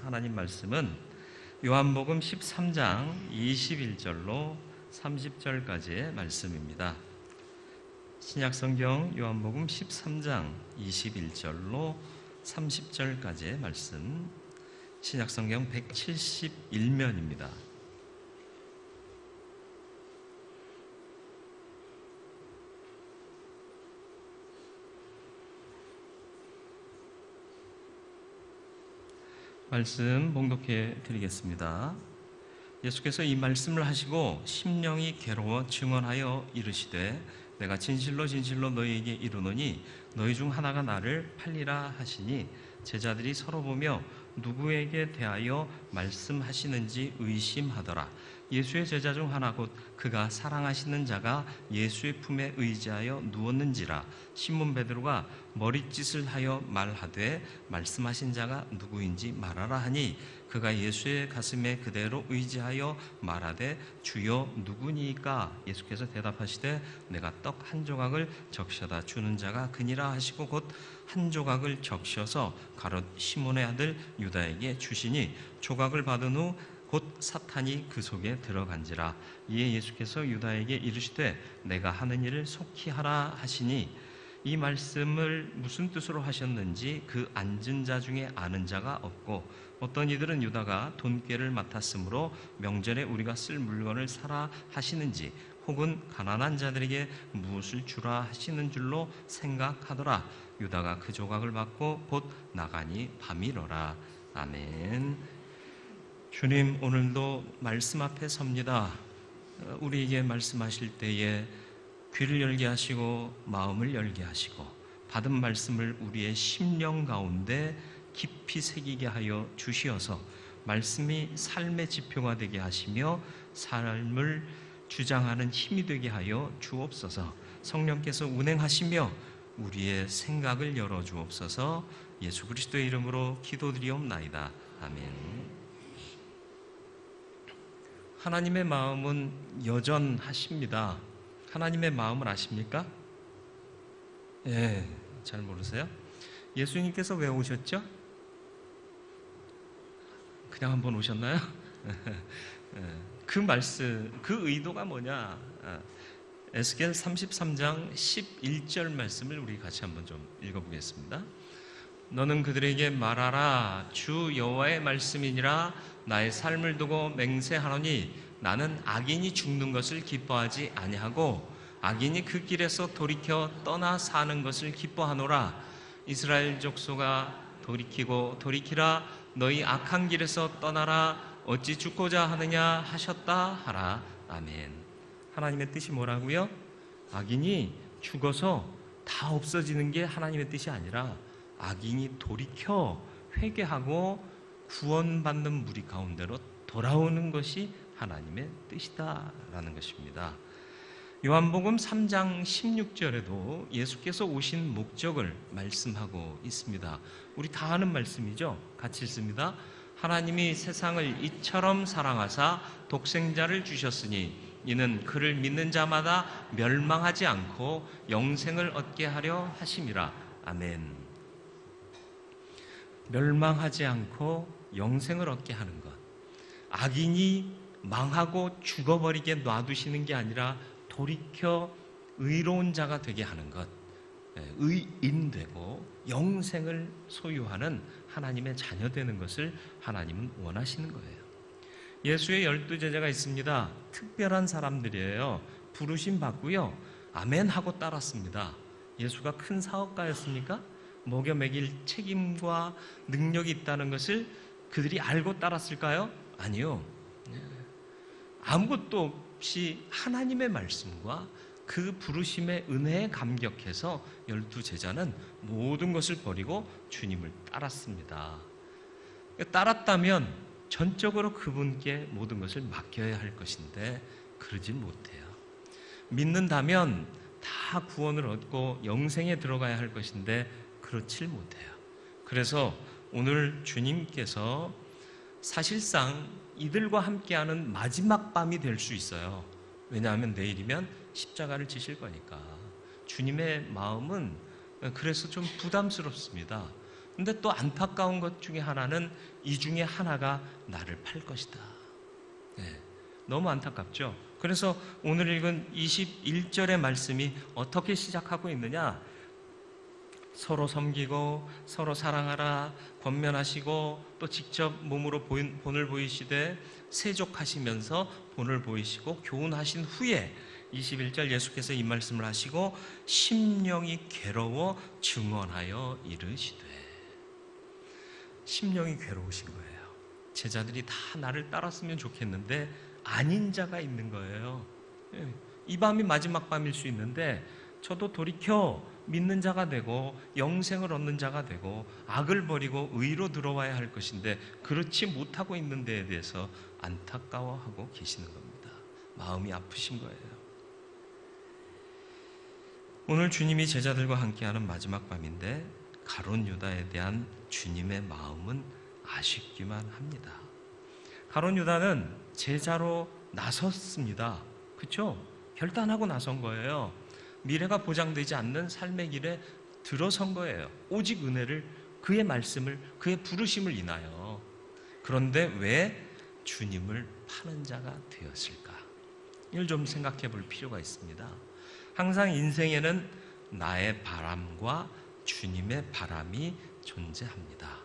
하나님 말씀은 요한복음 13장 21절로 30절까지의 말씀입니다. 신약성경 요한복음 13장 21절로 30절까지의 말씀, 신약성경 171면입니다. 말씀 봉독해 드리겠습니다. 예수께서 이 말씀을 하시고 심령이 괴로워 증언하여 이르시되 내가 진실로 진실로 너희에게 이르노니 너희 중 하나가 나를 팔리라 하시니 제자들이 서로 보며 누구에게 대하여 말씀하시는지 의심하더라. 예수의 제자 중 하나 곧 그가 사랑하시는 자가 예수의 품에 의지하여 누웠는지라. 시몬 베드로가 머릿짓을 하여 말하되 말씀하신 자가 누구인지 말하라 하니 그가 예수의 가슴에 그대로 의지하여 말하되 주여 누구니까? 예수께서 대답하시되 내가 떡 한 조각을 적셔다 주는 자가 그니라 하시고 곧 한 조각을 적셔서 가롯 시몬의 아들 유다에게 주시니 조각을 받은 후 곧 사탄이 그 속에 들어간지라. 이에 예수께서 유다에게 이르시되 내가 하는 일을 속히 하라 하시니 이 말씀을 무슨 뜻으로 하셨는지 그 앉은 자 중에 아는 자가 없고 어떤 이들은 유다가 돈꾀를 맡았으므로 명절에 우리가 쓸 물건을 사라 하시는지 혹은 가난한 자들에게 무엇을 주라 하시는 줄로 생각하더라. 유다가 그 조각을 받고 곧 나가니 밤이로라. 아멘. 주님, 오늘도 말씀 앞에 섭니다. 우리에게 말씀하실 때에 귀를 열게 하시고 마음을 열게 하시고 받은 말씀을 우리의 심령 가운데 깊이 새기게 하여 주시어서 말씀이 삶의 지표가 되게 하시며 삶을 주장하는 힘이 되게 하여 주옵소서. 성령께서 운행하시며 우리의 생각을 열어 주옵소서. 예수 그리스도의 이름으로 기도드리옵나이다. 아멘. 하나님의 마음은 여전하십니다. 하나님의 마음을 아십니까? 예, 잘 모르세요? 예수님께서 왜 오셨죠? 그냥 한번 오셨나요? 그 말씀, 그 의도가 뭐냐? 에스겔 33장 11절 말씀을 우리 같이 한번 좀 읽어보겠습니다. 너는 그들에게 말하라. 주 여호와의 말씀이니라. 나의 삶을 두고 맹세하노니 나는 악인이 죽는 것을 기뻐하지 아니하고 악인이 그 길에서 돌이켜 떠나 사는 것을 기뻐하노라. 이스라엘 족속아 돌이키고 돌이키라. 너희 악한 길에서 떠나라. 어찌 죽고자 하느냐 하셨다 하라. 아멘. 하나님의 뜻이 뭐라고요? 악인이 죽어서 다 없어지는 게 하나님의 뜻이 아니라 악인이 돌이켜 회개하고 구원받는 무리 가운데로 돌아오는 것이 하나님의 뜻이다라는 것입니다. 요한복음 3장 16절에도 예수께서 오신 목적을 말씀하고 있습니다. 우리 다 아는 말씀이죠. 같이 읽습니다. 하나님이 세상을 이처럼 사랑하사 독생자를 주셨으니 이는 그를 믿는 자마다 멸망하지 않고 영생을 얻게 하려 하심이라. 아멘. 멸망하지 않고 영생을 얻게 하는 것. 악인이 망하고 죽어버리게 놔두시는 게 아니라 돌이켜 의로운 자가 되게 하는 것. 의인되고 영생을 소유하는 하나님의 자녀 되는 것을 하나님은 원하시는 거예요. 예수의 12제자가 있습니다. 특별한 사람들이에요. 부르심 받고요. 아멘 하고 따랐습니다. 예수가 큰 사업가였습니까? 먹여 먹일 책임과 능력이 있다는 것을 그들이 알고 따랐을까요? 아니요. 아무것도 없이 하나님의 말씀과 그 부르심의 은혜에 감격해서 12제자는 모든 것을 버리고 주님을 따랐습니다. 따랐다면 전적으로 그분께 모든 것을 맡겨야 할 것인데 그러지 못해요. 믿는다면 다 구원을 얻고 영생에 들어가야 할 것인데 그렇지 못해요. 그래서 오늘 주님께서 사실상 이들과 함께하는 마지막 밤이 될 수 있어요. 왜냐하면 내일이면 십자가를 지실 거니까. 주님의 마음은 그래서 좀 부담스럽습니다. 근데 또 안타까운 것 중에 하나는 이 중에 하나가 나를 팔 것이다. 네, 너무 안타깝죠. 그래서 오늘 읽은 21절의 말씀이 어떻게 시작하고 있느냐? 서로 섬기고 서로 사랑하라 권면하시고 또 직접 몸으로 본을 보이시되 세족하시면서 본을 보이시고 교훈하신 후에 21절 예수께서 이 말씀을 하시고 심령이 괴로워 증언하여 이르시되, 심령이 괴로우신 거예요. 제자들이 다 나를 따랐으면 좋겠는데 아닌 자가 있는 거예요. 이 밤이 마지막 밤일 수 있는데 저도 돌이켜 믿는 자가 되고 영생을 얻는 자가 되고 악을 버리고 의로 들어와야 할 것인데 그렇지 못하고 있는 데에 대해서 안타까워하고 계시는 겁니다. 마음이 아프신 거예요. 오늘 주님이 제자들과 함께하는 마지막 밤인데 가룟 유다에 대한 주님의 마음은 아쉽기만 합니다. 가룟 유다는 제자로 나섰습니다. 그렇죠? 결단하고 나선 거예요. 미래가 보장되지 않는 삶의 길에 들어선 거예요. 오직 은혜를, 그의 말씀을, 그의 부르심을 인하여. 그런데 왜 주님을 파는 자가 되었을까? 이걸 좀 생각해 볼 필요가 있습니다. 항상 인생에는 나의 바람과 주님의 바람이 존재합니다.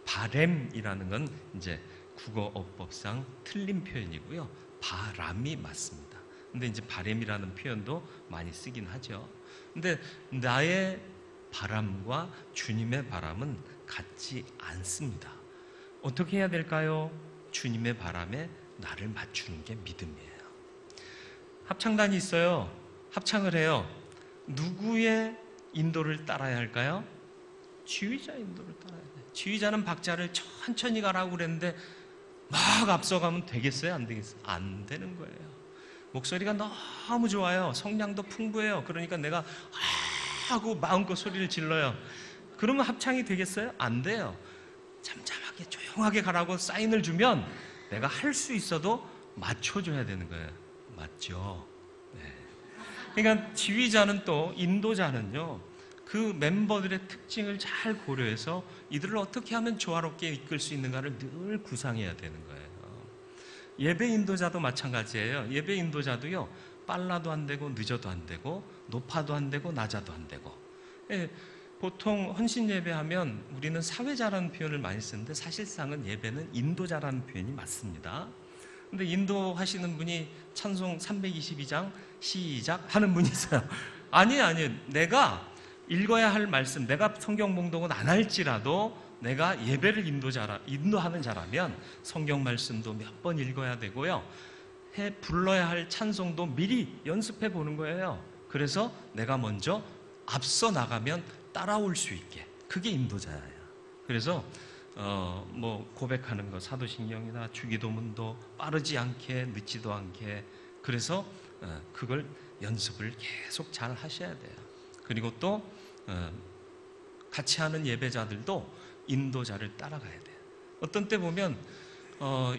바램이라는 건 이제 국어 어법상 틀린 표현이고요. 바람이 맞습니다. 근데 이제 바램이라는 표현도 많이 쓰긴 하죠. 근데 나의 바람과 주님의 바람은 같지 않습니다. 어떻게 해야 될까요? 주님의 바람에 나를 맞추는 게 믿음이에요. 합창단이 있어요. 합창을 해요. 누구의 인도를 따라야 할까요? 지휘자 인도를 따라야 돼요. 지휘자는 박자를 천천히 가라고 그랬는데 막 앞서가면 되겠어요? 안 되겠어요? 안 되는 거예요. 목소리가 너무 좋아요. 성량도 풍부해요. 그러니까 내가 하고 마음껏 소리를 질러요. 그러면 합창이 되겠어요? 안 돼요. 잠잠하게 조용하게 가라고 사인을 주면 내가 할 수 있어도 맞춰줘야 되는 거예요. 맞죠? 네. 그러니까 지휘자는 또 인도자는요, 그 멤버들의 특징을 잘 고려해서 이들을 어떻게 하면 조화롭게 이끌 수 있는가를 늘 구상해야 되는 거예요. 예배 인도자도 마찬가지예요. 예배 인도자도요, 빨라도 안 되고 늦어도 안 되고 높아도 안 되고 낮아도 안 되고. 보통 헌신 예배하면 우리는 사회자라는 표현을 많이 쓰는데 사실상은 예배는 인도자라는 표현이 맞습니다. 근데 인도하시는 분이 찬송 322장 시작 하는 분이 있어요. 아니에요. 내가 읽어야 할 말씀, 내가 성경 봉독은 안 할지라도 내가 예배를 인도하는 자라면 성경 말씀도 몇 번 읽어야 되고요. 불러야 할 찬송도 미리 연습해 보는 거예요. 그래서 내가 먼저 앞서 나가면 따라올 수 있게. 그게 인도자예요. 그래서 고백하는 거, 사도신경이나 주기도문도 빠르지 않게 늦지도 않게. 그래서 그걸 연습을 계속 잘 하셔야 돼요. 그리고 또 같이 하는 예배자들도 인도자를 따라가야 돼요. 어떤 때 보면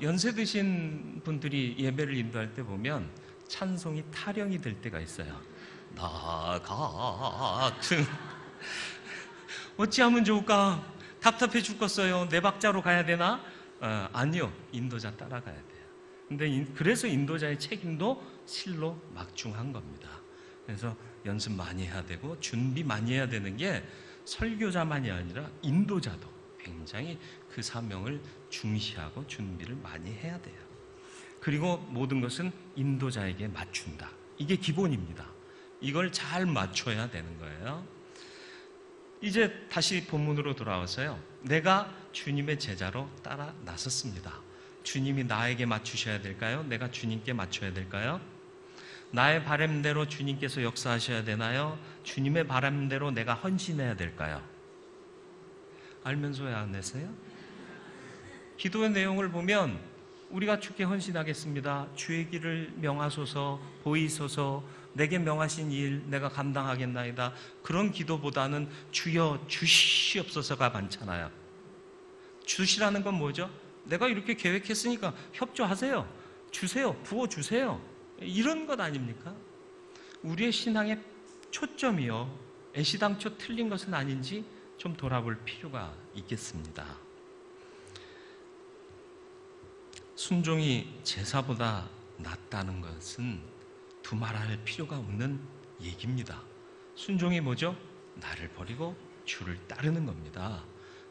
연세 드신 분들이 예배를 인도할 때 보면 찬송이 타령이 될 때가 있어요. 나 같은 어찌하면 좋을까? 답답해 죽겠어요. 내 박자로 가야 되나? 아니요. 인도자 따라가야 돼요. 근데 그래서 인도자의 책임도 실로 막중한 겁니다. 그래서 연습 많이 해야 되고 준비 많이 해야 되는 게 설교자만이 아니라 인도자도 굉장히 그 사명을 중시하고 준비를 많이 해야 돼요. 그리고 모든 것은 인도자에게 맞춘다. 이게 기본입니다. 이걸 잘 맞춰야 되는 거예요. 이제 다시 본문으로 돌아와서요. 내가 주님의 제자로 따라 나섰습니다. 주님이 나에게 맞추셔야 될까요? 내가 주님께 맞춰야 될까요? 나의 바람대로 주님께서 역사하셔야 되나요? 주님의 바람대로 내가 헌신해야 될까요? 알면서 왜 안 내세요? 기도의 내용을 보면 우리가 주께 헌신하겠습니다. 주의 길을 명하소서, 보이소서, 내게 명하신 일 내가 감당하겠나이다. 그런 기도보다는 주여 주시옵소서가 많잖아요. 주시라는 건 뭐죠? 내가 이렇게 계획했으니까 협조하세요. 주세요. 부어주세요. 이런 것 아닙니까? 우리의 신앙의 초점이요, 애시당초 틀린 것은 아닌지 좀 돌아볼 필요가 있겠습니다. 순종이 제사보다 낫다는 것은 두말할 필요가 없는 얘기입니다. 순종이 뭐죠? 나를 버리고 주를 따르는 겁니다.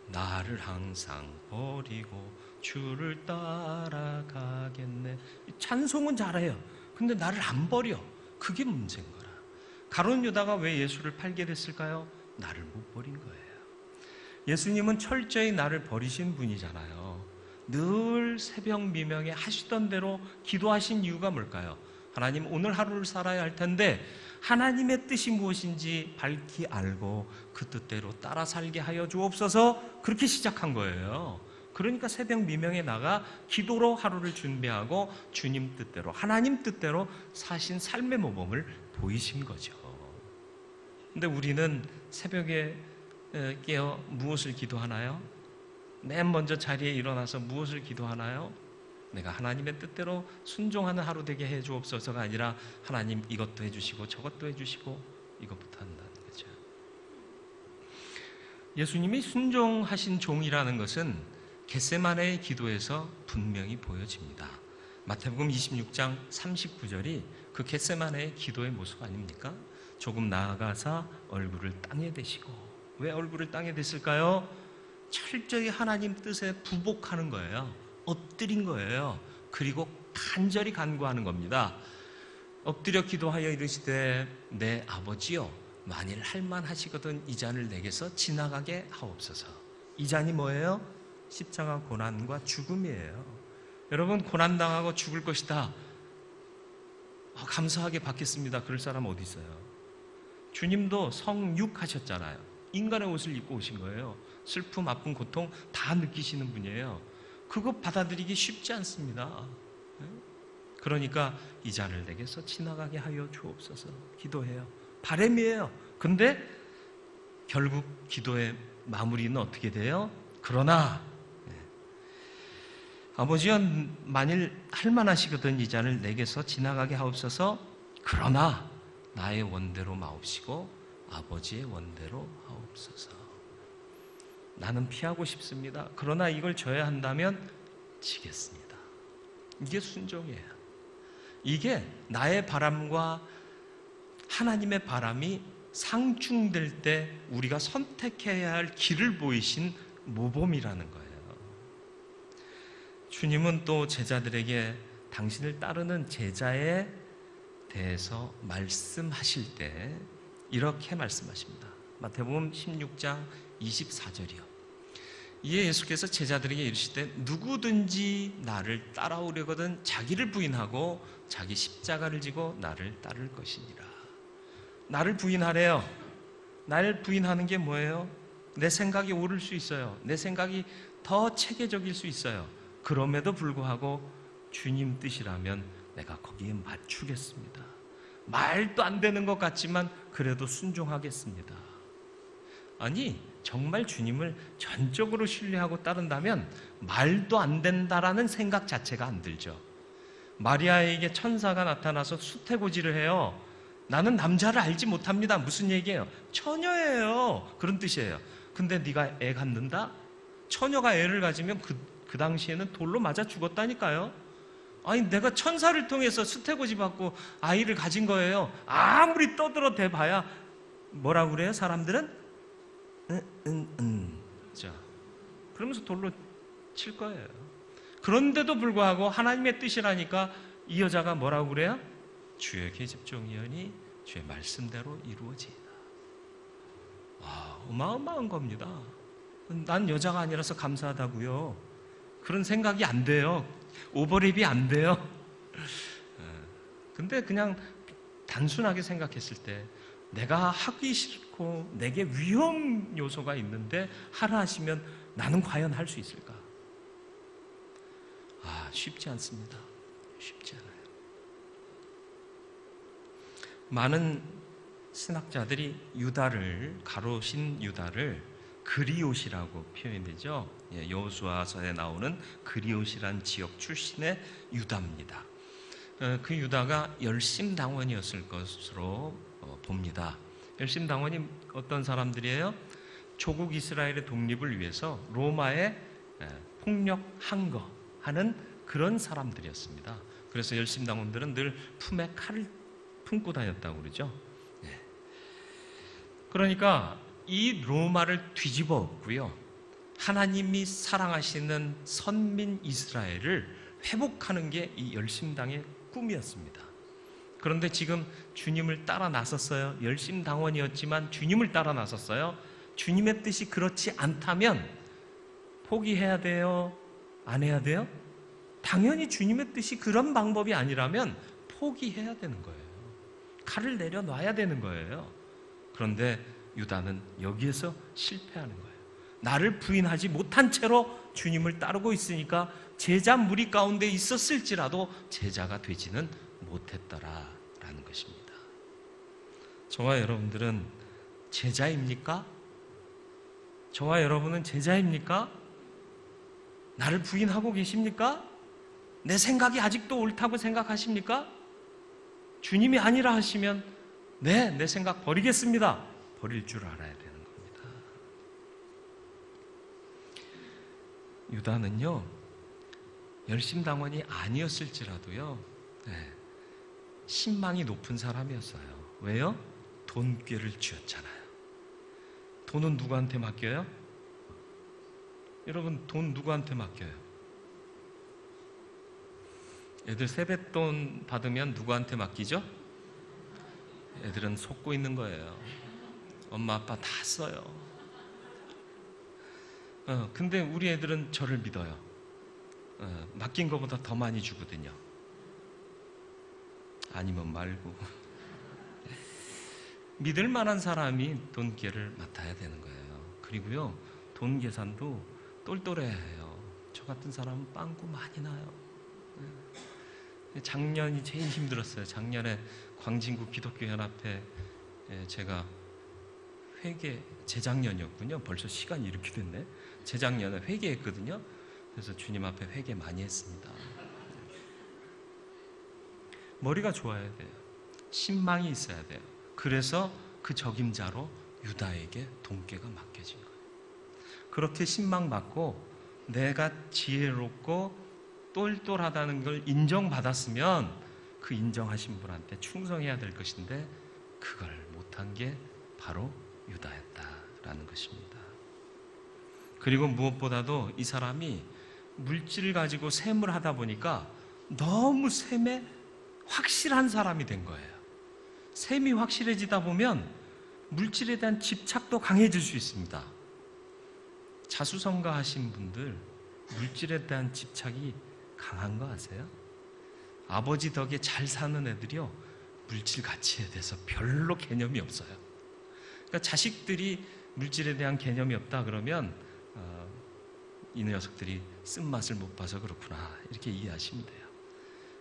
나를 항상 버리고 주를 따라가겠네. 찬송은 잘해요. 근데 나를 안 버려. 그게 문제인 거라. 가룟 유다가 왜 예수를 팔게 됐을까요? 나를 못 버린 거예요. 예수님은 철저히 나를 버리신 분이잖아요. 늘 새벽 미명에 하시던 대로 기도하신 이유가 뭘까요? 하나님, 오늘 하루를 살아야 할 텐데 하나님의 뜻이 무엇인지 밝히 알고 그 뜻대로 따라 살게 하여 주옵소서. 그렇게 시작한 거예요. 그러니까 새벽 미명에 나가 기도로 하루를 준비하고 주님 뜻대로, 하나님 뜻대로 사신 삶의 모범을 보이신 거죠. 근데 우리는 새벽에 깨어 무엇을 기도하나요? 맨 먼저 자리에 일어나서 무엇을 기도하나요? 내가 하나님의 뜻대로 순종하는 하루 되게 해 주옵소서가 아니라 하나님 이것도 해주시고 저것도 해주시고 이것부터 한다는 거죠. 예수님이 순종하신 종이라는 것은 겟세마네의 기도에서 분명히 보여집니다. 마태복음 26장 39절이 그 겟세마네의 기도의 모습 아닙니까? 조금 나아가사 얼굴을 땅에 대시고. 왜 얼굴을 땅에 댔을까요? 철저히 하나님 뜻에 부복하는 거예요. 엎드린 거예요. 그리고 간절히 간구하는 겁니다. 엎드려 기도하여 이르시되 내 아버지여, 만일 할만하시거든 이 잔을 내게서 지나가게 하옵소서. 이 잔이 뭐예요? 십자가 고난과 죽음이에요. 여러분, 고난당하고 죽을 것이다, 감사하게 받겠습니다, 그럴 사람 어디 있어요? 주님도 성육하셨잖아요. 인간의 옷을 입고 오신 거예요. 슬픔, 아픔, 고통 다 느끼시는 분이에요. 그거 받아들이기 쉽지 않습니다. 그러니까 이 잔을 내게서 지나가게 하여 주옵소서 기도해요. 바람이에요. 근데 결국 기도의 마무리는 어떻게 돼요? 그러나 아버지여, 만일 할만하시거든 이 잔을 내게서 지나가게 하옵소서. 그러나 나의 원대로 마옵시고 아버지의 원대로 하옵소서. 나는 피하고 싶습니다. 그러나 이걸 져야 한다면 지겠습니다. 이게 순종이에요. 이게 나의 바람과 하나님의 바람이 상충될 때 우리가 선택해야 할 길을 보이신 모범이라는 거예요. 주님은 또 제자들에게 당신을 따르는 제자에 대해서 말씀하실 때 이렇게 말씀하십니다. 마태복음 16장 24절이요. 이에 예수께서 제자들에게 이르시되 누구든지 나를 따라오려거든 자기를 부인하고 자기 십자가를 지고 나를 따를 것이니라. 나를 부인하래요. 나를 부인하는 게 뭐예요? 내 생각이 옳을 수 있어요. 내 생각이 더 체계적일 수 있어요. 그럼에도 불구하고 주님 뜻이라면 내가 거기에 맞추겠습니다. 말도 안 되는 것 같지만 그래도 순종하겠습니다. 아니, 정말 주님을 전적으로 신뢰하고 따른다면 말도 안 된다라는 생각 자체가 안 들죠. 마리아에게 천사가 나타나서 수태고지를 해요. 나는 남자를 알지 못합니다. 무슨 얘기예요? 처녀예요. 그런 뜻이에요. 근데 네가 애 갖는다? 처녀가 애를 가지면 그 당시에는 돌로 맞아 죽었다니까요. 아니, 내가 천사를 통해서 수태고지 받고 아이를 가진 거예요. 아무리 떠들어 대봐야 뭐라고 그래요? 사람들은? 자, 그러면서 돌로 칠 거예요. 그런데도 불구하고 하나님의 뜻이라니까 이 여자가 뭐라고 그래요? 주의 계집종이여니 주의 말씀대로 이루어지이다. 어마어마한 겁니다. 난 여자가 아니라서 감사하다고요. 그런 생각이 안 돼요. 오버랩이 안 돼요. 근데 그냥 단순하게 생각했을 때 내가 하기 싫고 내게 위험 요소가 있는데 하라 하시면 나는 과연 할 수 있을까? 쉽지 않습니다. 쉽지 않아요. 많은 신학자들이 유다를, 가로신 유다를 그리옷이라고 표현되죠. 여호수아서에 나오는 그리옷이란 지역 출신의 유다입니다. 그 유다가 열심당원이었을 것으로 봅니다. 열심당원이 어떤 사람들이에요? 조국 이스라엘의 독립을 위해서 로마에 폭력한 거 하는 그런 사람들이었습니다. 그래서 열심당원들은 늘 품에 칼을 품고 다녔다고 그러죠. 그러니까 이 로마를 뒤집어 엎고요, 하나님이 사랑하시는 선민 이스라엘을 회복하는 게 이 열심당의 꿈이었습니다. 그런데 지금 주님을 따라 나섰어요. 열심당원이었지만 주님을 따라 나섰어요. 주님의 뜻이 그렇지 않다면 포기해야 돼요? 안 해야 돼요? 당연히 주님의 뜻이 그런 방법이 아니라면 포기해야 되는 거예요. 칼을 내려놔야 되는 거예요. 그런데 유다는 여기에서 실패하는 거예요. 나를 부인하지 못한 채로 주님을 따르고 있으니까 제자 무리 가운데 있었을지라도 제자가 되지는 못했더라라는 것입니다. 저와 여러분들은 제자입니까? 저와 여러분은 제자입니까? 나를 부인하고 계십니까? 내 생각이 아직도 옳다고 생각하십니까? 주님이 아니라 하시면 네, 내 생각 버리겠습니다. 버릴 줄 알아야 되는 겁니다. 유다는요, 열심당원이 아니었을지라도요, 신망이 높은 사람이었어요. 왜요? 돈꾀를 쥐었잖아요. 돈은 누구한테 맡겨요? 여러분, 돈 누구한테 맡겨요? 애들 세뱃돈 받으면 누구한테 맡기죠? 애들은 속고 있는 거예요. 엄마 아빠 다 써요. 근데 우리 애들은 저를 믿어요. 맡긴 것보다 더 많이 주거든요. 아니면 말고. 믿을 만한 사람이 돈계를 맡아야 되는 거예요. 그리고요, 돈 계산도 똘똘해야 해요. 저 같은 사람은 빵꾸 많이 나요. 작년이 제일 힘들었어요. 작년에 광진구 기독교연합회 제가 재작년이었군요. 벌써 시간이 이렇게 됐네. 재작년에 회개했거든요. 그래서 주님 앞에 회개 많이 했습니다. 머리가 좋아야 돼요. 신망이 있어야 돼요. 그래서 그 적임자로 유다에게 돈계가 맡겨진 거예요. 그렇게 신망 받고 내가 지혜롭고 똘똘하다는 걸 인정받았으면 그 인정하신 분한테 충성해야 될 것인데 그걸 못한 게 바로 유다였다라는 것입니다. 그리고 무엇보다도 이 사람이 물질을 가지고 셈을 하다 보니까 너무 셈에 확실한 사람이 된 거예요. 셈이 확실해지다 보면 물질에 대한 집착도 강해질 수 있습니다. 자수성가하신 분들 물질에 대한 집착이 강한 거 아세요? 아버지 덕에 잘 사는 애들이요, 물질 가치에 대해서 별로 개념이 없어요. 그러니까 자식들이 물질에 대한 개념이 없다 그러면 이 녀석들이 쓴맛을 못 봐서 그렇구나, 이렇게 이해하시면 돼요.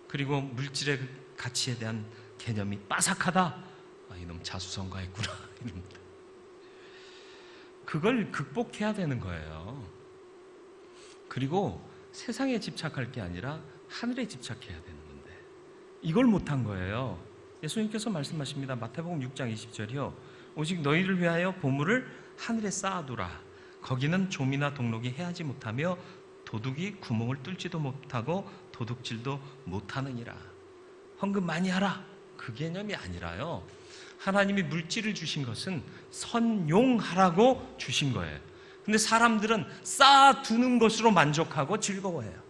그리고 물질의 가치에 대한 개념이 빠삭하다, 이놈 자수성가했구나, 이럽니다. 그걸 극복해야 되는 거예요. 그리고 세상에 집착할 게 아니라 하늘에 집착해야 되는 건데 이걸 못한 거예요. 예수님께서 말씀하십니다. 마태복음 6장 20절이요. 오직 너희를 위하여 보물을 하늘에 쌓아두라. 거기는 좀이나 동록이 해하지 못하며 도둑이 구멍을 뚫지도 못하고 도둑질도 못하느니라. 헌금 많이 하라, 그 개념이 아니라요, 하나님이 물질을 주신 것은 선용하라고 주신 거예요. 근데 사람들은 쌓아두는 것으로 만족하고 즐거워해요.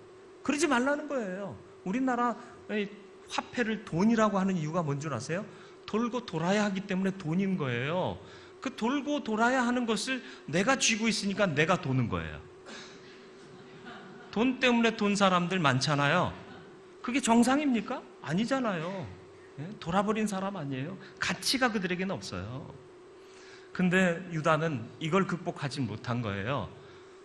그러지 말라는 거예요. 우리나라의 화폐를 돈이라고 하는 이유가 뭔 줄 아세요? 돌고 돌아야 하기 때문에 돈인 거예요. 그 돌고 돌아야 하는 것을 내가 쥐고 있으니까 내가 도는 거예요. 돈 때문에 돈 사람들 많잖아요. 그게 정상입니까? 아니잖아요. 돌아버린 사람 아니에요. 가치가 그들에게는 없어요. 근데 유다는 이걸 극복하지 못한 거예요.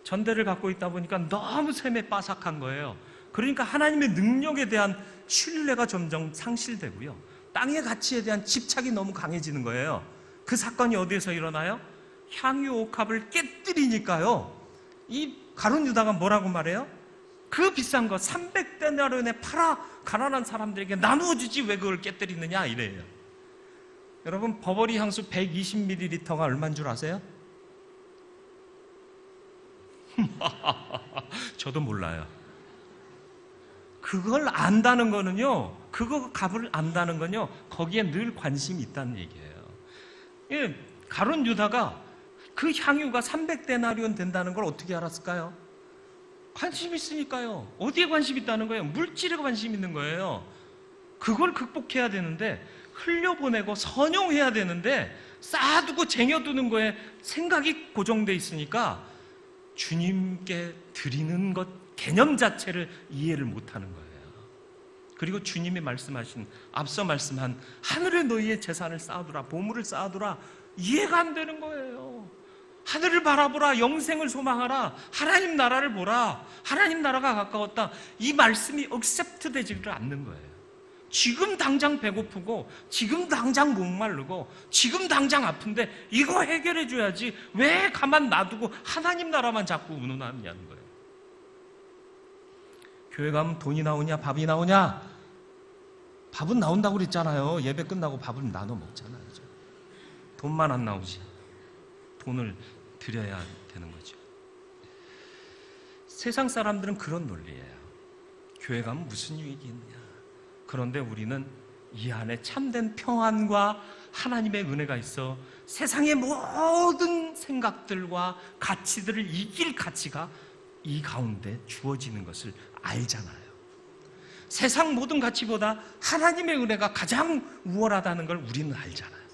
전대를 갖고 있다 보니까 너무 셈에 빠삭한 거예요. 그러니까 하나님의 능력에 대한 신뢰가 점점 상실되고요, 땅의 가치에 대한 집착이 너무 강해지는 거예요. 그 사건이 어디에서 일어나요? 향유 옥합을 깨뜨리니까요, 이 가룟 유다가 뭐라고 말해요? 그 비싼 거 300데나리온에 팔아 가난한 사람들에게 나누어 주지 왜 그걸 깨뜨리느냐, 이래요. 여러분, 버버리 향수 120ml가 얼마인 줄 아세요? 저도 몰라요. 그걸 안다는 거는요, 그거 값을 안다는 건요, 거기에 늘 관심이 있다는 얘기예요. 예, 가룟 유다가 그 향유가 300데나리온 된다는 걸 어떻게 알았을까요? 관심이 있으니까요. 어디에 관심이 있다는 거예요? 물질에 관심이 있는 거예요. 그걸 극복해야 되는데, 흘려보내고 선용해야 되는데 쌓아두고 쟁여두는 거에 생각이 고정돼 있으니까 주님께 드리는 것 개념 자체를 이해를 못하는 거예요. 그리고 주님이 말씀하신, 앞서 말씀한 하늘에 너희의 재산을 쌓아두라, 보물을 쌓아두라, 이해가 안 되는 거예요. 하늘을 바라보라, 영생을 소망하라, 하나님 나라를 보라, 하나님 나라가 가까웠다, 이 말씀이 억셉트 되지를 않는 거예요. 지금 당장 배고프고 지금 당장 목마르고 지금 당장 아픈데 이거 해결해 줘야지 왜 가만 놔두고 하나님 나라만 자꾸 운운하느냐는 거예요. 교회 가면 돈이 나오냐 밥이 나오냐? 밥은 나온다고 그랬잖아요. 예배 끝나고 밥을 나눠 먹잖아요. 돈만 안 나오지. 돈을 드려야 되는 거죠. 세상 사람들은 그런 논리예요. 교회 가면 무슨 유익이 있느냐. 그런데 우리는 이 안에 참된 평안과 하나님의 은혜가 있어 세상의 모든 생각들과 가치들을 이길 가치가 이 가운데 주어지는 것을 알잖아요. 세상 모든 가치보다 하나님의 은혜가 가장 우월하다는 걸 우리는 알잖아요.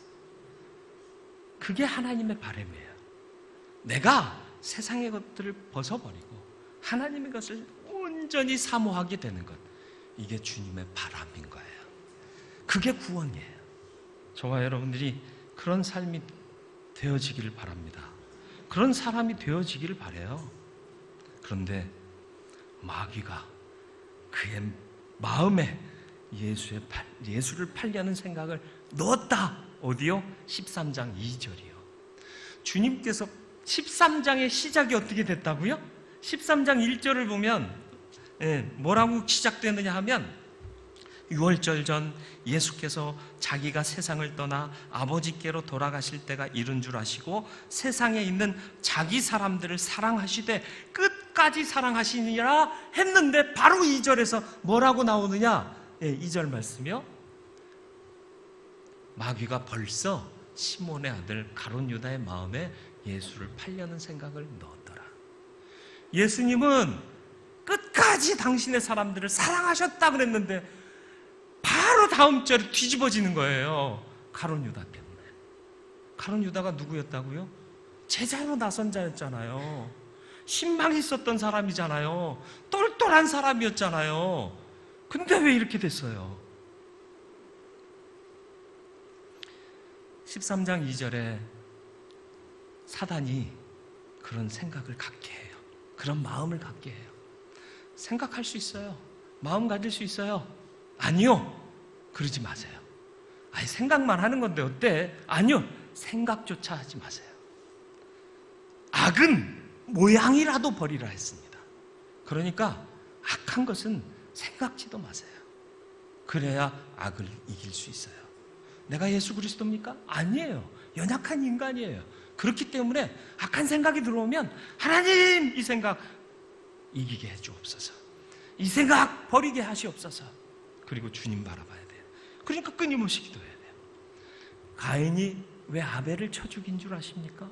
그게 하나님의 바람이에요. 내가 세상의 것들을 벗어버리고 하나님의 것을 온전히 사모하게 되는 것, 이게 주님의 바람인 거예요. 그게 구원이에요. 저와 여러분들이 그런 삶이 되어지기를 바랍니다. 그런 사람이 되어지기를 바라요. 그런데 마귀가 그의 마음에 예수를 팔려는 생각을 넣었다. 어디요? 13장 2절이요. 주님께서 13장의 시작이 어떻게 됐다고요? 13장 1절을 보면 뭐라고 시작되느냐 하면, 유월절 전 예수께서 자기가 세상을 떠나 아버지께로 돌아가실 때가 이른 줄 아시고 세상에 있는 자기 사람들을 사랑하시되 끝까지 사랑하시니라 했는데, 바로 2절에서 뭐라고 나오느냐? 2절 말씀이요. 마귀가 벌써 시몬의 아들 가룟 유다의 마음에 예수를 팔려는 생각을 넣었더라. 예수님은 끝까지 당신의 사람들을 사랑하셨다 그랬는데 바로 다음 절에 뒤집어지는 거예요. 가룟 유다 때문에. 가룟 유다가 누구였다고요? 제자로 나선 자였잖아요. 신망이 있었던 사람이잖아요. 똘똘한 사람이었잖아요. 근데 왜 이렇게 됐어요? 13장 2절에 사단이 그런 생각을 갖게 해요. 그런 마음을 갖게 해요. 생각할 수 있어요. 마음 가질 수 있어요. 아니요. 그러지 마세요. 아니, 생각만 하는 건데 어때? 아니요. 생각조차 하지 마세요. 악은 모양이라도 버리라 했습니다. 그러니까 악한 것은 생각지도 마세요. 그래야 악을 이길 수 있어요. 내가 예수 그리스도입니까? 아니에요. 연약한 인간이에요. 그렇기 때문에 악한 생각이 들어오면 하나님, 이 생각 이기게 해주옵소서. 이 생각 버리게 하시옵소서. 그리고 주님 바라봐야 돼요. 그러니까 끊임없이 기도해야 돼요. 가인이 왜 아벨을 쳐 죽인 줄 아십니까?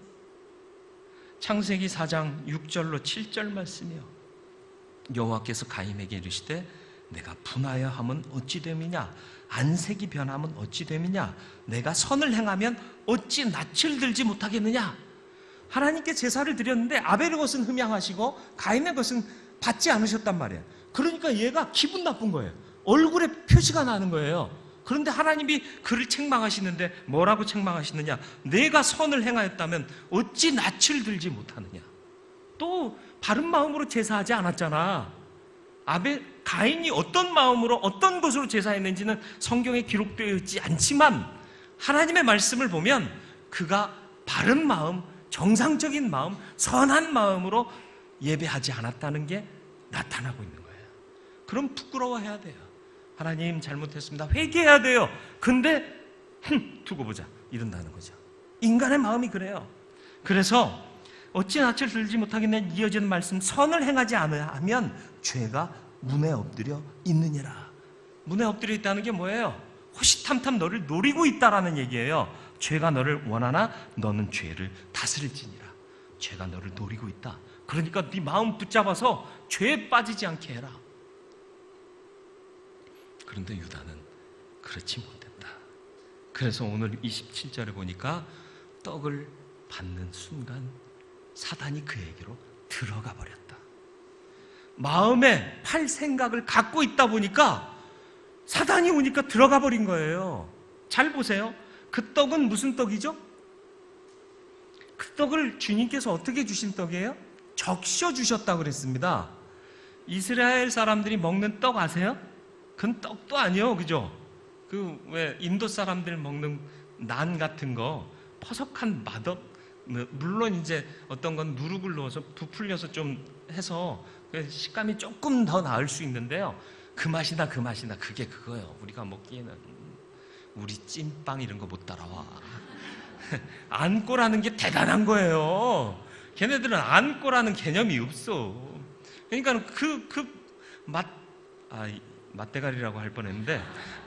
창세기 4장 6절로 7절 말씀이요. 여호와께서 가인에게 이르시되 내가 분하여 함은 어찌 됨이냐? 안색이 변함은 어찌 됨이냐? 내가 선을 행하면 어찌 낯을 들지 못하겠느냐? 하나님께 제사를 드렸는데 아벨의 것은 흠양하시고 가인의 것은 받지 않으셨단 말이에요. 그러니까 얘가 기분 나쁜 거예요. 얼굴에 표시가 나는 거예요. 그런데 하나님이 그를 책망하시는데 뭐라고 책망하시느냐? 내가 선을 행하였다면 어찌 낯을 들지 못하느냐? 또 바른 마음으로 제사하지 않았잖아. 가인이 어떤 마음으로 어떤 것으로 제사했는지는 성경에 기록되어 있지 않지만 하나님의 말씀을 보면 그가 바른 마음, 정상적인 마음, 선한 마음으로 예배하지 않았다는 게 나타나고 있는 거예요. 그럼 부끄러워해야 돼요. 하나님 잘못했습니다. 회개해야 돼요. 근데 두고 보자 이런다는 거죠. 인간의 마음이 그래요. 그래서 어찌 낯을 들지 못하겠냐. 이어지는 말씀, 선을 행하지 않으면 죄가 문에 엎드려 있느니라. 문에 엎드려 있다는 게 뭐예요? 호시탐탐 너를 노리고 있다라는 얘기예요. 죄가 너를 원하나 너는 죄를 다스릴지니라. 죄가 너를 노리고 있다. 그러니까 네 마음 붙잡아서 죄에 빠지지 않게 해라. 그런데 유다는 그렇지 못했다. 그래서 오늘 27절에 보니까 떡을 받는 순간 사단이 그에게로 들어가 버렸다. 마음에 팔 생각을 갖고 있다 보니까 사단이 오니까 들어가 버린 거예요. 잘 보세요. 그 떡은 무슨 떡이죠? 그 떡을 주님께서 어떻게 주신 떡이에요? 적셔 주셨다고 그랬습니다. 이스라엘 사람들이 먹는 떡 아세요? 그건 떡도 아니에요. 그죠? 그 왜 인도 사람들 먹는 난 같은 거 퍼석한 맛없, 물론 이제 어떤 건 누룩을 넣어서 부풀려서 좀 해서 식감이 조금 더 나을 수 있는데요. 그 맛이나 그게 그거예요. 우리가 먹기에는 우리 찐빵 이런 거 못 따라와. 안꼬라는 게 대단한 거예요. 걔네들은 안꼬라는 개념이 없어. 그러니까 맛대가리라고 할 뻔했는데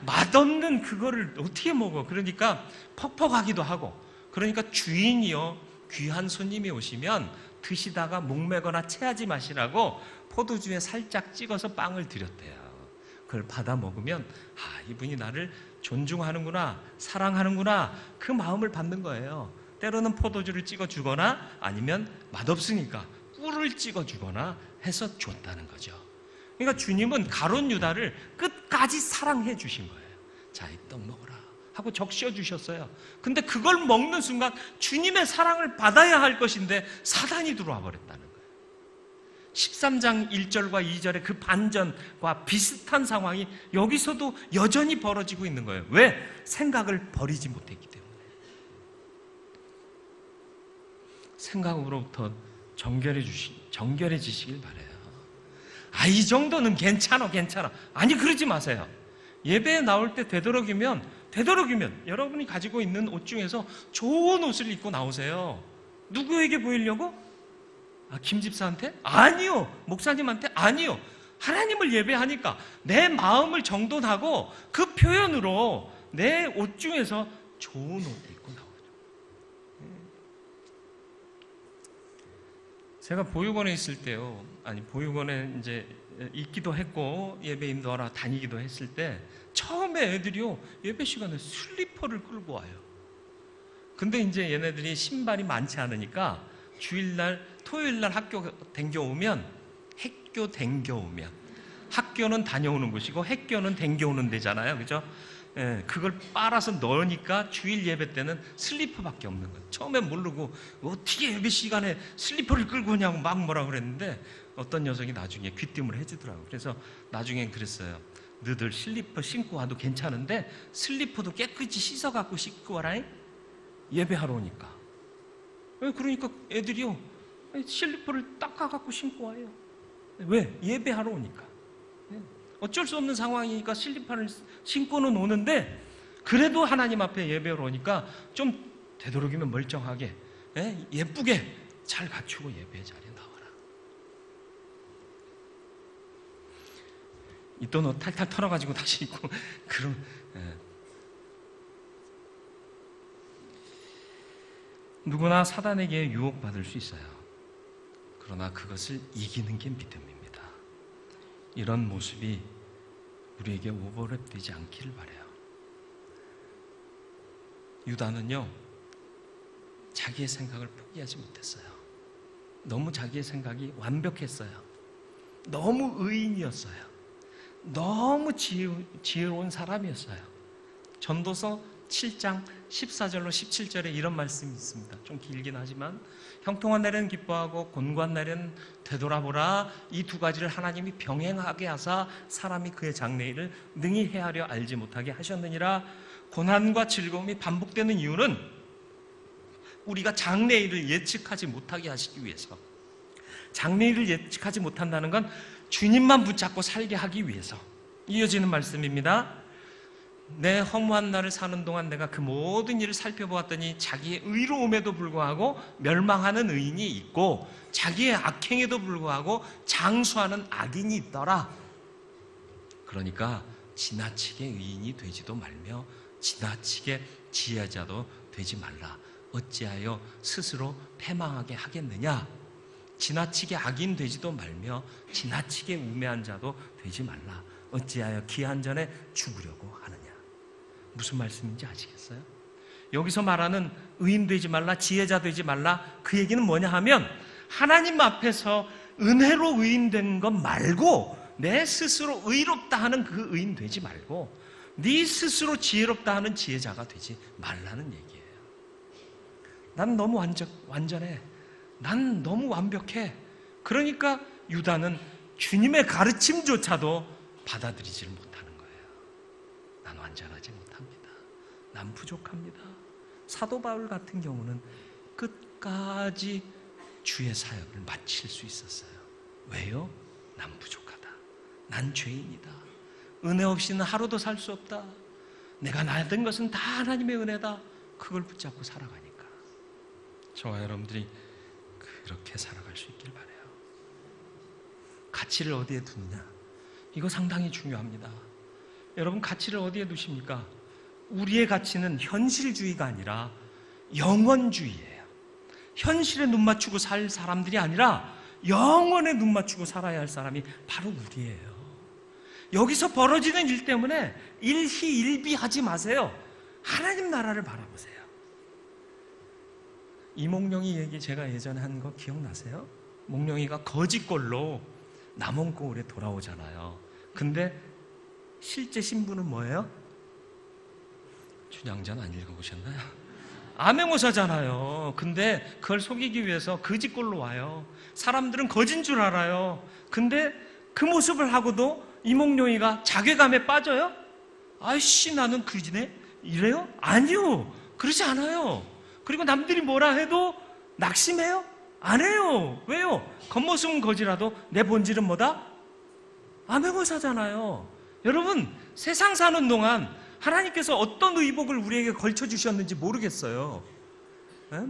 맛없는 그거를 어떻게 먹어? 그러니까 퍽퍽하기도 하고. 그러니까 주인이요, 귀한 손님이 오시면 드시다가 목매거나 체하지 마시라고 포도주에 살짝 찍어서 빵을 드렸대요. 그걸 받아 먹으면 이분이 나를 존중하는구나, 사랑하는구나, 그 마음을 받는 거예요. 때로는 포도주를 찍어주거나 아니면 맛없으니까 꿀을 찍어주거나 해서 줬다는 거죠. 그러니까 주님은 가룟 유다를 끝까지 사랑해 주신 거예요. 자, 이 떡 먹어라 하고 적셔 주셨어요. 근데 그걸 먹는 순간 주님의 사랑을 받아야 할 것인데 사단이 들어와 버렸다는 거예요. 13장 1절과 2절의 그 반전과 비슷한 상황이 여기서도 여전히 벌어지고 있는 거예요. 왜? 생각을 버리지 못했기 때문에. 생각으로부터 정결해지시길 바라요. 이 정도는 괜찮아. 아니, 그러지 마세요. 예배에 나올 때 되도록이면 여러분이 가지고 있는 옷 중에서 좋은 옷을 입고 나오세요. 누구에게 보이려고? 김 집사한테? 아니요. 목사님한테? 아니요. 하나님을 예배하니까 내 마음을 정돈하고 그 표현으로 내 옷 중에서 좋은 옷 입고 나오죠. 제가 보육원에 있을 때요, 보육원에 이제 있기도 했고 예배 인도하러 다니기도 했을 때 처음에 애들이요, 예배 시간에 슬리퍼를 끌고 와요. 근데 이제 얘네들이 신발이 많지 않으니까 주일날, 토요일날 학교 댕겨오면, 학교는 다녀오는 곳이고 학교는 댕겨오는 데잖아요. 그죠? 그걸 빨아서 넣으니까 주일 예배 때는 슬리퍼밖에 없는 거예요. 처음에 모르고 어떻게 예배 시간에 슬리퍼를 끌고 오냐고 막 뭐라 그랬는데 어떤 녀석이 나중에 귀띔을 해주더라고요. 그래서 나중엔 그랬어요. 너들 슬리퍼 신고 와도 괜찮은데 슬리퍼도 깨끗이 씻어갖고 신고 와라. 예배하러 오니까. 그러니까 애들이요, 슬리퍼를 닦아갖고 신고 와요. 왜? 예배하러 오니까. 어쩔 수 없는 상황이니까 슬리퍼를 신고는 오는데 그래도 하나님 앞에 예배하러 오니까 좀 되도록이면 멀쩡하게, 예쁘게 잘 갖추고 예배의 자리에 나와라. 입던 옷 탈탈 털어가지고 다시 입고 그럼 누구나 사단에게 유혹받을 수 있어요. 그러나 그것을 이기는 게 믿음입니다. 이런 모습이 우리에게 오버랩되지 않기를 바라요. 유다는요, 자기의 생각을 포기하지 못했어요. 너무 자기의 생각이 완벽했어요. 너무 의인이었어요. 너무 지혜로운 사람이었어요. 전도서 7장 14절로 17절에 이런 말씀이 있습니다. 좀 길긴 하지만 형통한 날에는 기뻐하고 곤고한 날에는 되돌아보라. 이 두 가지를 하나님이 병행하게 하사 사람이 그의 장래일을 능히 헤아려 알지 못하게 하셨느니라. 고난과 즐거움이 반복되는 이유는 우리가 장래일을 예측하지 못하게 하시기 위해서. 장래일을 예측하지 못한다는 건 주님만 붙잡고 살게 하기 위해서. 이어지는 말씀입니다. 내 허무한 날을 사는 동안 내가 그 모든 일을 살펴보았더니 자기의 의로움에도 불구하고 멸망하는 의인이 있고 자기의 악행에도 불구하고 장수하는 악인이 있더라. 그러니까 지나치게 의인이 되지도 말며 지나치게 지혜자도 되지 말라. 어찌하여 스스로 패망하게 하겠느냐? 지나치게 악인 되지도 말며 지나치게 우매한 자도 되지 말라. 어찌하여 기한 전에 죽으려고 하느냐? 무슨 말씀인지 아시겠어요? 여기서 말하는 의인 되지 말라, 지혜자 되지 말라, 그 얘기는 뭐냐 하면 하나님 앞에서 은혜로 의인된 것 말고 내 스스로 의롭다 하는 그 의인 되지 말고 네 스스로 지혜롭다 하는 지혜자가 되지 말라는 얘기예요. 난 너무 완전해. 난 너무 완벽해. 그러니까 유다는 주님의 가르침조차도 받아들이지를 못하는 거예요. 난 완전하지 못합니다. 난 부족합니다. 사도 바울 같은 경우는 끝까지 주의 사역을 마칠 수 있었어요. 왜요? 난 부족하다. 난 죄인이다. 은혜 없이는 하루도 살 수 없다. 내가 나된 것은 다 하나님의 은혜다. 그걸 붙잡고 살아가니까 저와 여러분들이 그렇게 살아갈 수 있길 바라요. 가치를 어디에 두느냐? 이거 상당히 중요합니다. 여러분, 가치를 어디에 두십니까? 우리의 가치는 현실주의가 아니라 영원주의예요. 현실에 눈 맞추고 살 사람들이 아니라 영원에 눈 맞추고 살아야 할 사람이 바로 우리예요. 여기서 벌어지는 일 때문에 일희일비하지 마세요. 하나님 나라를 바라보세요. 이몽룡이 얘기 제가 예전에 한 거 기억나세요? 몽룡이가 거짓골로 남원고을에 돌아오잖아요. 근데 실제 신분은 뭐예요? 춘향전 안 읽어보셨나요? 암행어사잖아요. 근데 그걸 속이기 위해서 거짓골로 와요. 사람들은 거짓인 줄 알아요. 근데 그 모습을 하고도 이몽룡이가 자괴감에 빠져요? 아이씨, 나는 그지네? 이래요? 아니요. 그러지 않아요. 그리고 남들이 뭐라 해도 낙심해요? 안 해요. 왜요? 겉모습은 거지라도 내 본질은 뭐다? 암행어사잖아요. 여러분, 세상 사는 동안 하나님께서 어떤 의복을 우리에게 걸쳐주셨는지 모르겠어요.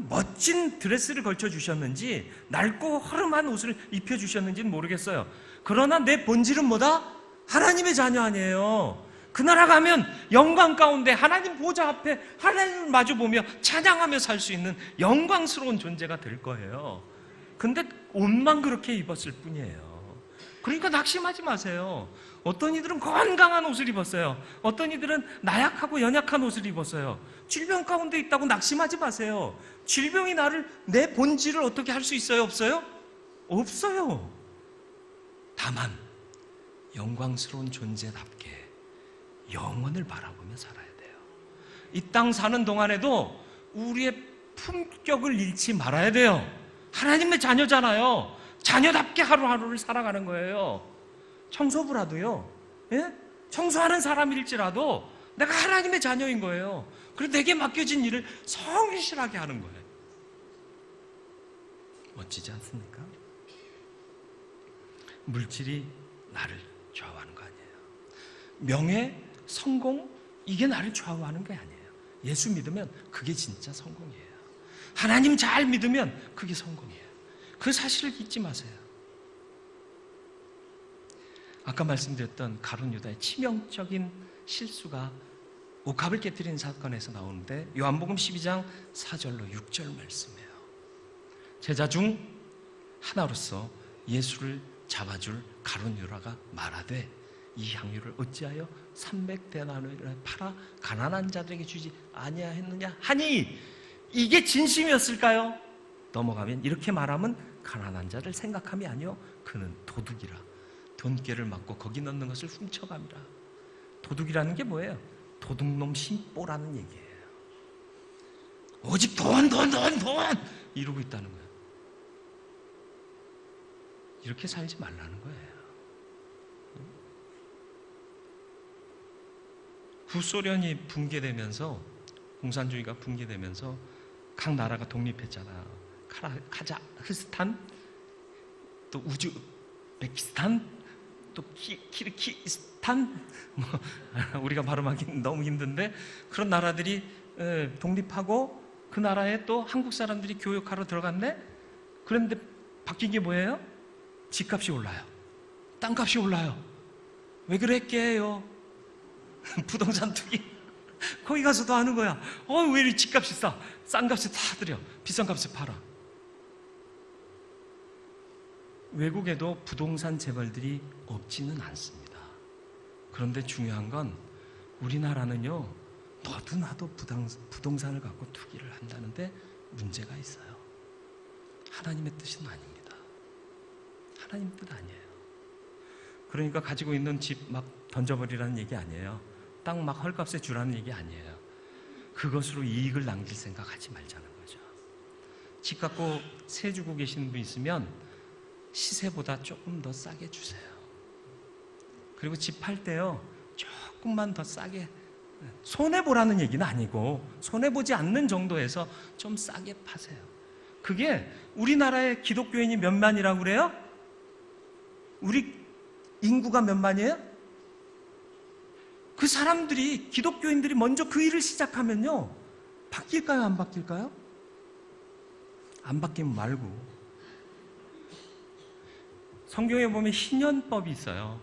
멋진 드레스를 걸쳐주셨는지 낡고 허름한 옷을 입혀주셨는지는 모르겠어요. 그러나 내 본질은 뭐다? 하나님의 자녀 아니에요. 그 나라 가면 영광 가운데 하나님 보좌 앞에 하나님을 마주보며 찬양하며 살 수 있는 영광스러운 존재가 될 거예요. 근데 옷만 그렇게 입었을 뿐이에요. 그러니까 낙심하지 마세요. 어떤 이들은 건강한 옷을 입었어요. 어떤 이들은 나약하고 연약한 옷을 입었어요. 질병 가운데 있다고 낙심하지 마세요. 질병이 내 본질을 어떻게 할 수 있어요? 없어요? 없어요. 다만 영광스러운 존재답게 영원을 바라보며 살아야 돼요. 이 땅 사는 동안에도 우리의 품격을 잃지 말아야 돼요. 하나님의 자녀잖아요. 자녀답게 하루하루를 살아가는 거예요. 청소부라도요, 예? 청소하는 사람일지라도 내가 하나님의 자녀인 거예요. 그리고 내게 맡겨진 일을 성실하게 하는 거예요. 멋지지 않습니까? 물질이 나를 좌우하는 거 아니에요. 명예, 성공, 이게 나를 좌우하는 게 아니에요. 예수 믿으면 그게 진짜 성공이에요. 하나님 잘 믿으면 그게 성공이에요. 그 사실을 잊지 마세요. 아까 말씀드렸던 가룟 유다의 치명적인 실수가 옥합을 깨뜨린 사건에서 나오는데 요한복음 12장 4절로 6절 말씀이에요. 제자 중 하나로서 예수를 잡아줄 가룟 유다가 말하되 이 향유를 어찌하여 300데나리온에 팔아 가난한 자들에게 주지 아니하였느냐 하니, 이게 진심이었을까요? 넘어가면 이렇게 말하면 가난한 자를 생각함이 아니요 그는 도둑이라 돈깨를 맞고 거기 넣는 것을 훔쳐갑니다. 도둑이라는 게 뭐예요? 도둑놈 심보라는 얘기예요. 오직 돈 이러고 있다는 거예요. 이렇게 살지 말라는 거예요. 구소련이 붕괴되면서, 공산주의가 붕괴되면서 각 나라가 독립했잖아요. 카자흐스탄, 또 우즈베키스탄, 또 키르키스탄, 우리가 발음하기 너무 힘든데 그런 나라들이 독립하고 그 나라에 또 한국 사람들이 교육하러 들어갔네. 그런데 바뀐 게 뭐예요? 집값이 올라요. 땅값이 올라요. 왜 그랬게요? 부동산 투기. 거기 가서도 하는 거야. 왜 이리 집값이 싸? 싼 값에 다 들여. 비싼 값에 팔아. 외국에도 부동산 재벌들이 없지는 않습니다. 그런데 중요한 건 우리나라는요, 너도나도 부동산을 갖고 투기를 한다는데 문제가 있어요. 하나님의 뜻은 아닙니다. 하나님 뜻 아니에요. 그러니까 가지고 있는 집 막 던져버리라는 얘기 아니에요. 땅 막 헐값에 주라는 얘기 아니에요. 그것으로 이익을 남길 생각하지 말자는 거죠. 집 갖고 세 주고 계시는 분 있으면 시세보다 조금 더 싸게 주세요. 그리고 집 팔 때요, 조금만 더 싸게, 손해보라는 얘기는 아니고 손해보지 않는 정도에서 좀 싸게 파세요. 그게 우리나라의 기독교인이 몇만이라고 그래요? 우리 인구가 몇만이에요? 그 사람들이, 기독교인들이 먼저 그 일을 시작하면요, 바뀔까요? 안 바뀔까요? 안 바뀌면 말고. 성경에 보면 희년법이 있어요.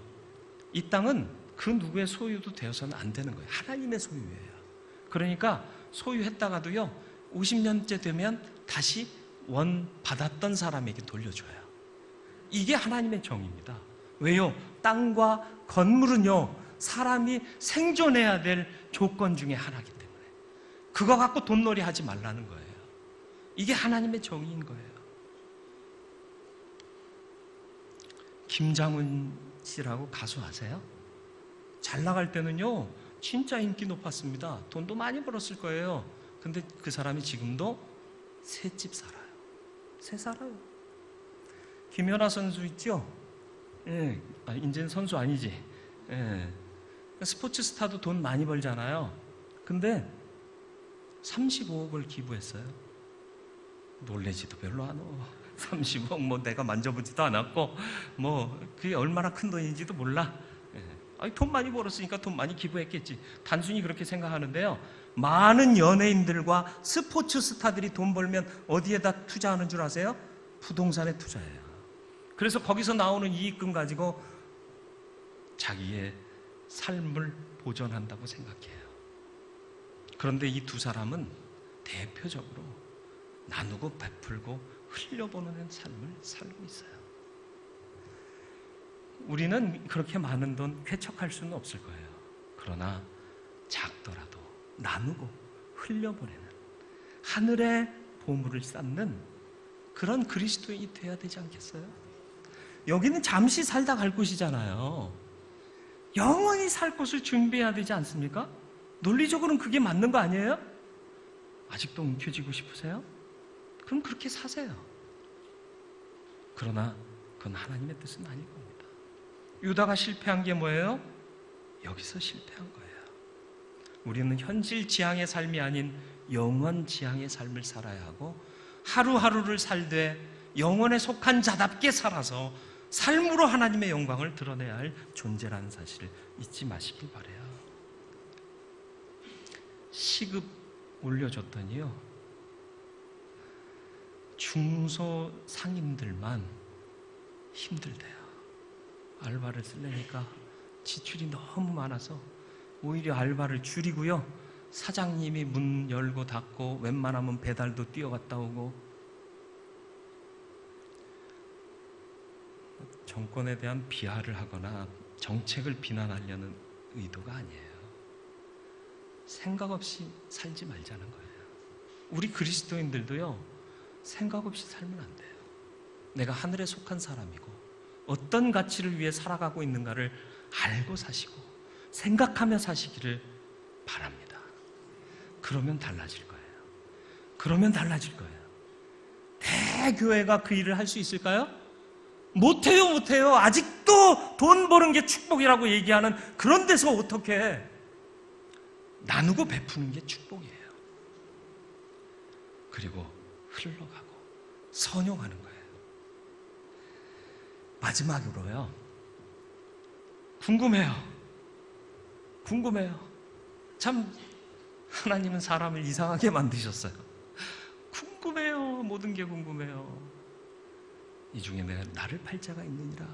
이 땅은 그 누구의 소유도 되어서는 안 되는 거예요. 하나님의 소유예요. 그러니까 소유했다가도요, 50년째 되면 다시 원 받았던 사람에게 돌려줘요. 이게 하나님의 정의입니다. 왜요? 땅과 건물은요, 사람이 생존해야 될 조건 중에 하나이기 때문에 그거 갖고 돈놀이 하지 말라는 거예요. 이게 하나님의 정의인 거예요. 김장훈 씨라고 가수 아세요? 잘 나갈 때는요, 진짜 인기 높았습니다. 돈도 많이 벌었을 거예요. 근데 그 사람이 지금도 새 집 살아요. 새 살아요. 김연아 선수 있죠? 예, 이제는 선수 아니지. 예. 스포츠 스타도 돈 많이 벌잖아요. 근데 35억을 기부했어요. 놀래지도 별로 안 오. 35억 뭐 내가 만져보지도 않았고 뭐 그게 얼마나 큰 돈인지도 몰라. 예. 돈 많이 벌었으니까 돈 많이 기부했겠지. 단순히 그렇게 생각하는데요, 많은 연예인들과 스포츠 스타들이 돈 벌면 어디에다 투자하는 줄 아세요? 부동산에 투자해요. 그래서 거기서 나오는 이익금 가지고 자기의 삶을 보존한다고 생각해요. 그런데 이 두 사람은 대표적으로 나누고 베풀고 흘려보내는 삶을 살고 있어요. 우리는 그렇게 많은 돈 쾌척할 수는 없을 거예요. 그러나 작더라도 나누고 흘려보내는, 하늘의 보물을 쌓는 그런 그리스도인이 되어야 되지 않겠어요? 여기는 잠시 살다 갈 곳이잖아요. 영원히 살 곳을 준비해야 되지 않습니까? 논리적으로는 그게 맞는 거 아니에요? 아직도 움켜쥐고 싶으세요? 그럼 그렇게 사세요. 그러나 그건 하나님의 뜻은 아닐 겁니다. 유다가 실패한 게 뭐예요? 여기서 실패한 거예요. 우리는 현실 지향의 삶이 아닌 영원 지향의 삶을 살아야 하고, 하루하루를 살되 영원에 속한 자답게 살아서 삶으로 하나님의 영광을 드러내야 할 존재라는 사실을 잊지 마시길 바라요. 시급 올려줬더니요, 중소 상인들만 힘들대요. 알바를 쓰려니까 지출이 너무 많아서 오히려 알바를 줄이고요, 사장님이 문 열고 닫고 웬만하면 배달도 뛰어갔다 오고, 정권에 대한 비하를 하거나 정책을 비난하려는 의도가 아니에요. 생각 없이 살지 말자는 거예요. 우리 그리스도인들도요, 생각 없이 살면 안 돼요. 내가 하늘에 속한 사람이고 어떤 가치를 위해 살아가고 있는가를 알고 사시고 생각하며 사시기를 바랍니다. 그러면 달라질 거예요. 그러면 달라질 거예요. 대교회가 그 일을 할 수 있을까요? 못해요. 아직도 돈 버는 게 축복이라고 얘기하는 그런 데서 어떻게 나누고 베푸는 게 축복이에요. 그리고 흘러가고 선용하는 거예요. 마지막으로요, 궁금해요. 참 하나님은 사람을 이상하게 만드셨어요. 궁금해요. 모든 게 궁금해요. 이 중에 내가 나를 팔 자가 있느니라.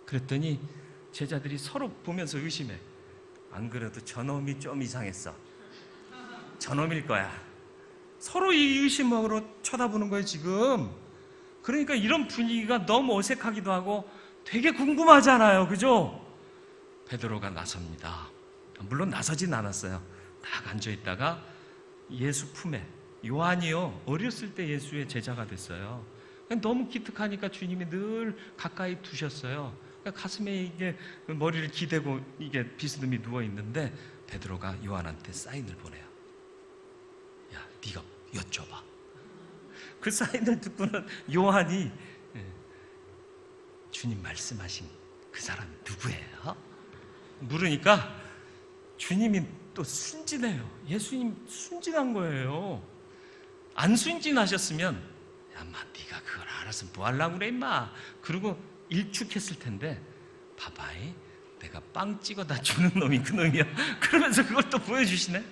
그랬더니 제자들이 서로 보면서 의심해. 안 그래도 저놈이 좀 이상했어. 저놈일 거야. 서로 이 의심으로 쳐다보는 거예요 지금. 그러니까 이런 분위기가 너무 어색하기도 하고 되게 궁금하잖아요. 그죠? 베드로가 나섭니다. 물론 나서진 않았어요. 딱 앉아있다가 예수 품에, 요한이요 어렸을 때 예수의 제자가 됐어요. 너무 기특하니까 주님이 늘 가까이 두셨어요. 그러니까 가슴에 이게 머리를 기대고 이게 비스듬히 누워 있는데 베드로가 요한한테 사인을 보내요. 야, 네가 여쭤봐. 그 사인을 듣고는 요한이 주님 말씀하신 그 사람이 누구예요? 물으니까 주님이 또 순진해요. 예수님 순진한 거예요. 안 순진하셨으면 야, 마, 네가 그걸 알아서 뭐 하려고 그래 임마. 그리고 일축했을 텐데 봐봐이 내가 빵 찍어다 주는 놈이 그 놈이야. 그러면서 그걸 또 보여주시네.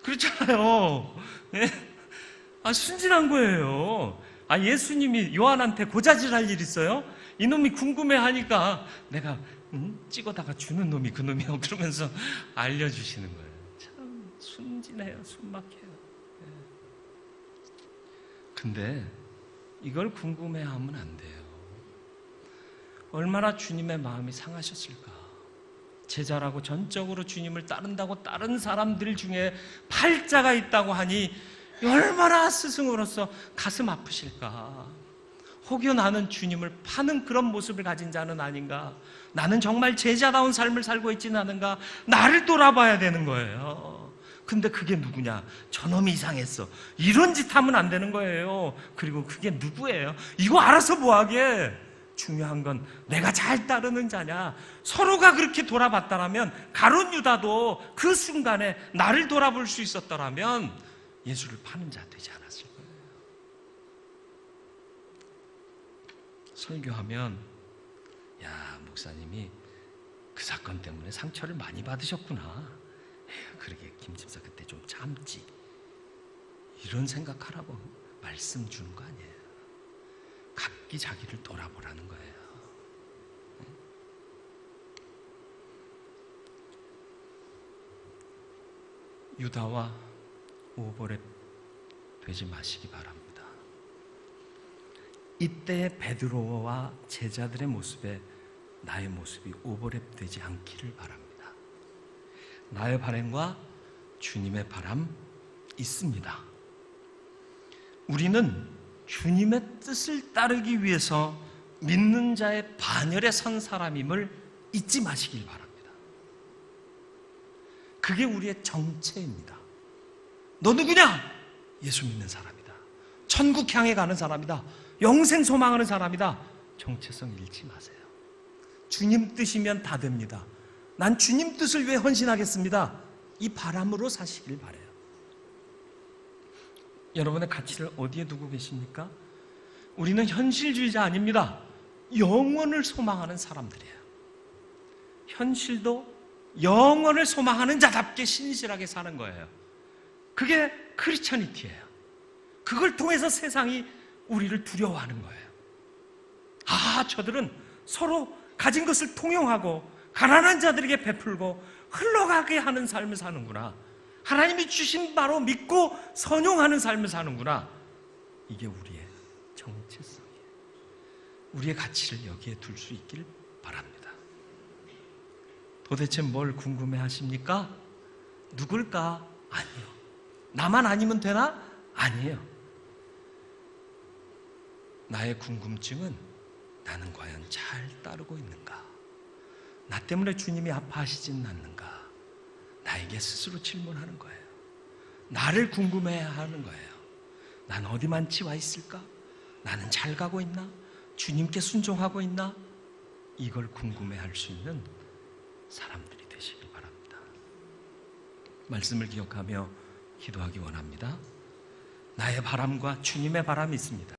그렇잖아요. 예? 아, 순진한 거예요. 아, 예수님이 요한한테 고자질할 일 있어요? 이놈이 궁금해하니까 내가 찍어다가 주는 놈이 그 놈이요. 그러면서 알려주시는 거예요. 참 순진해요. 순박해요. 예. 근데 이걸 궁금해하면 안 돼요. 얼마나 주님의 마음이 상하셨을까. 제자라고 전적으로 주님을 따른다고 다른 사람들 중에 팔자가 있다고 하니 얼마나 스승으로서 가슴 아프실까. 혹여 나는 주님을 파는 그런 모습을 가진 자는 아닌가. 나는 정말 제자다운 삶을 살고 있지는 않은가. 나를 돌아봐야 되는 거예요. 근데 그게 누구냐? 저놈이 이상했어. 이런 짓 하면 안 되는 거예요. 그리고 그게 누구예요? 이거 알아서 뭐하게. 중요한 건 내가 잘 따르는 자냐. 서로가 그렇게 돌아봤다라면 가룟 유다도 그 순간에 나를 돌아볼 수 있었더라면 예수를 파는 자 되지 않았을 거예요. 설교하면 야, 목사님이 그 사건 때문에 상처를 많이 받으셨구나. 에휴, 그러게 김집사 그때 좀 참지. 이런 생각하라고 말씀 주는 거 아니에요. 각기 자기를 돌아보라는 거예요. 유다와 오버랩 되지 마시기 바랍니다. 이때 베드로와 제자들의 모습에 나의 모습이 오버랩 되지 않기를 바랍니다. 나의 바람과 주님의 바람 있습니다. 우리는 주님의 뜻을 따르기 위해서 믿는 자의 반열에 선 사람임을 잊지 마시길 바랍니다. 그게 우리의 정체입니다. 너 누구냐? 예수 믿는 사람이다. 천국 향해 가는 사람이다. 영생 소망하는 사람이다. 정체성 잃지 마세요. 주님 뜻이면 다 됩니다. 난 주님 뜻을 위해 헌신하겠습니다. 이 바람으로 사시길 바라요. 여러분의 가치를 어디에 두고 계십니까? 우리는 현실주의자 아닙니다. 영원을 소망하는 사람들이에요. 현실도 영원을 소망하는 자답게 신실하게 사는 거예요. 그게 크리스천이티예요. 그걸 통해서 세상이 우리를 두려워하는 거예요. 아, 저들은 서로 가진 것을 통용하고 가난한 자들에게 베풀고 흘러가게 하는 삶을 사는구나. 하나님이 주신 바로 믿고 선용하는 삶을 사는구나. 이게 우리의 정체성이에요. 우리의 가치를 여기에 둘 수 있길 바랍니다. 도대체 뭘 궁금해 하십니까? 누굴까? 아니요. 나만 아니면 되나? 아니에요. 나의 궁금증은 나는 과연 잘 따르고 있는가? 나 때문에 주님이 아파하시지는 않는가? 나에게 스스로 질문하는 거예요. 나를 궁금해야 하는 거예요. 난 어디만치 와 있을까? 나는 잘 가고 있나? 주님께 순종하고 있나? 이걸 궁금해할 수 있는 사람들이 되시길 바랍니다. 말씀을 기억하며 기도하기 원합니다. 나의 바람과 주님의 바람이 있습니다.